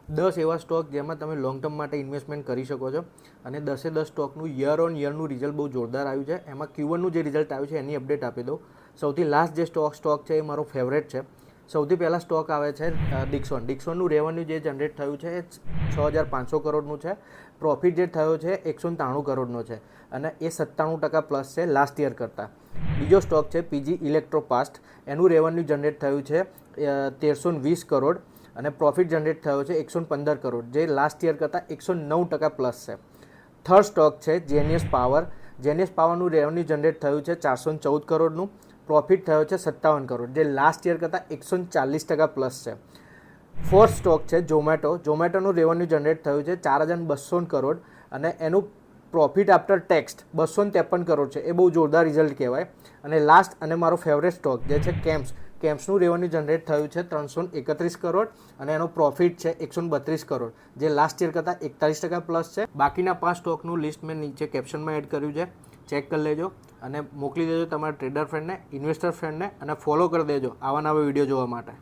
10 એવા સ્ટોક જેમાં તમે લોંગ ટર્મ માટે ઇન્વેસ્ટમેન્ટ કરી શકો છો અને 10 સ્ટોકનું યર ઓન યરનું રિઝલ્ટ બહુ જોરદાર આવ્યું છે. એમાં Q1નું જે રિઝલ્ટ આવ્યું છે એની અપડેટ આપી દઉં. સૌથી લાસ્ટ જે સ્ટોક છે એ મારો ફેવરેટ છે. સૌથી પહેલાં સ્ટોક આવે છે ડિક્સોનનું રેવન્યુ જે જનરેટ થયું છે એ 6,500 કરોડનું છે. પ્રોફિટ જે થયો છે 193 કરોડનો છે અને એ 97% પ્લસ છે લાસ્ટ યર કરતાં. બીજો સ્ટોક છે PG ઇલેક્ટ્રોપાસ્ટ. એનું રેવન્યુ જનરેટ થયું છે 1,320 કરોડ અને પ્રોફિટ જનરેટ થયો છે 115 કરોડ, જે લાસ્ટ યર કરતાં 109% પ્લસ છે. થર્ડ સ્ટોક છે જેનિયસ પાવર. જેનિયસ પાવરનું રેવન્યુ જનરેટ થયું છે 414 કરોડનું, પ્રોફિટ થયો છે 57 કરોડ, જે લાસ્ટ યર કરતાં 140% પ્લસ છે. ફોર્થ સ્ટોક છે ઝોમેટોનું રેવન્યુ જનરેટ થયું છે 4,200 કરોડ અને એનું પ્રોફિટ આફ્ટર ટેક્સ 253 કરોડ છે. એ બહુ જોરદાર રિઝલ્ટ કહેવાય. અને લાસ્ટ અને મારો ફેવરેટ સ્ટોક જે છે કેમ્પ્સનું રેવન્યુ જનરેટ થયું છે 331 કરોડ અને એનો પ્રોફિટ છે 132 કરોડ, જે લાસ્ટ યર કરતાં 41% પ્લસ છે. બાકીના 5 સ્ટોકનું લિસ્ટ મેં નીચે કેપ્શનમાં એડ કર્યું છે, ચેક કરી લેજો અને મોકલી દેજો તમારા ટ્રેડર ફ્રેન્ડને, ઇન્વેસ્ટર ફ્રેન્ડને અને ફોલો કરી દેજો આવા નવા વિડીયો જોવા માટે.